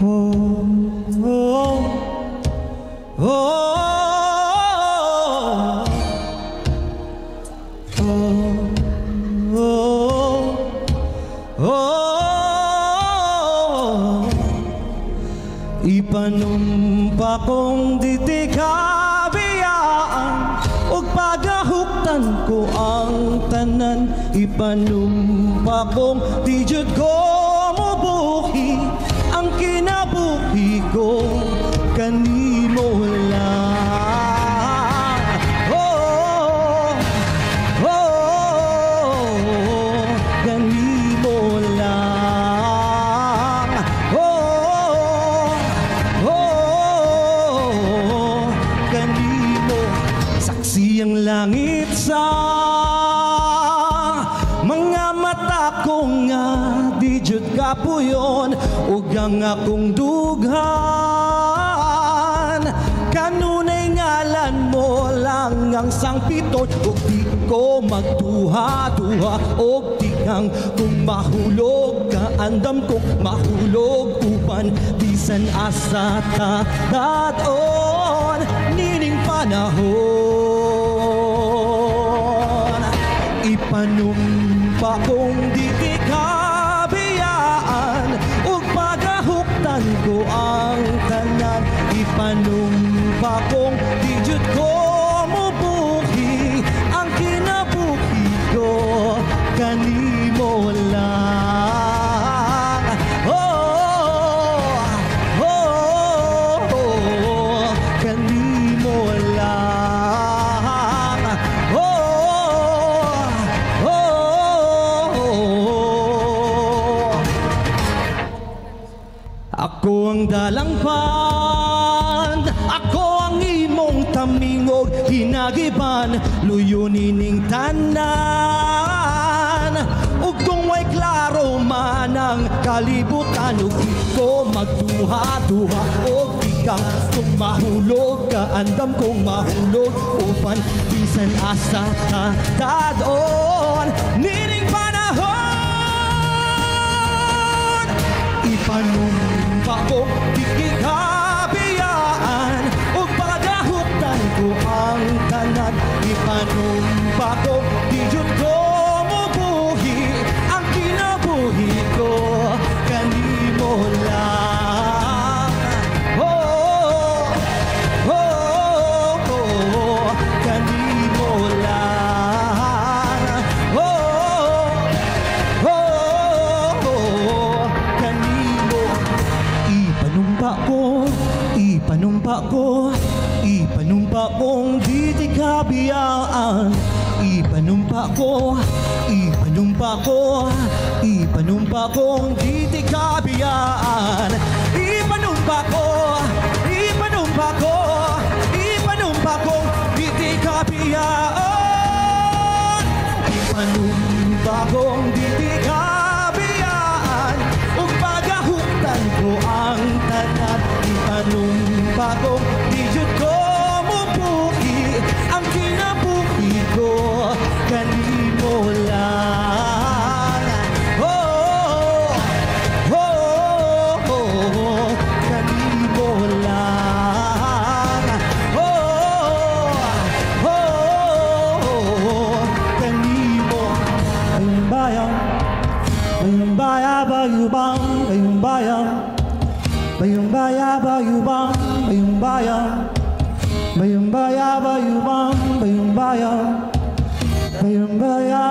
Oh, oh, oh, ipanumpa kong di kabiyaan ug pagahuktan ko ang tanan. Ipanumpa kong di jud ko mubuhi ang kinabuhi ko kanimo lang. Oh, oh, kanimo lang. Oh, oh, kanimo. Saksi ang langit sa mga mata ko nga di jud kapuyon ug ang akong dughan kanunay ngalan mo lang ang sangpiton ug di ko magduha-duha og tigang kung mahulog ka andam ko mahulog uban bisan asa ta daton nining panahon. Ipanumpa kong di kabiyaan ug pagahuktan ko ang tanan. Ipanumpa kong di jud ko mubuhi ang kinabuhi ko kanimo lang. Oh, oh, oh, kanimo lang. Oh, ako ang dalangpan, ako ang imong tamingog hinagiban, luyo nining tanan. Ug kung way klaro man ang kalibutan, ug di ko magduha-duha og ikaw kung mahulog ka andam kong mahulog upan bisan asa ka dadon nining panahon. Ipanumpa ko di kabiyaan ug pagahuktan ko ang tanan. Ipanumpa ko di jud ko mubuhi ang kinabuhi ko kanimo lang. Oh, oh, oh, kanimo lang. Oh, oh, kanimo. Ipanumpa ko, ipanumpa ko, ipanumpa kong di kabiyaan. Ipanumpa ko, ipanumpa ko, ipanumpa kong di kabiyaan. Ipanumpa ko, ipanumpa ko, ipanumpa kong di kabiyaan. Ipanumpa kong di kabiyaan ug pagahuktan ko ang tanan. Ipanumpa kong di jud ko mubuhi ang kinabuhi ko kanimo lang. Oh, oh, oh, kanimo lang. Oh, oh, kanimo. Bayong baya bayubang, bayong baya, bayong baya bayubang, bayong baya, bayong baya bayubang, bayong baya, bayong baya.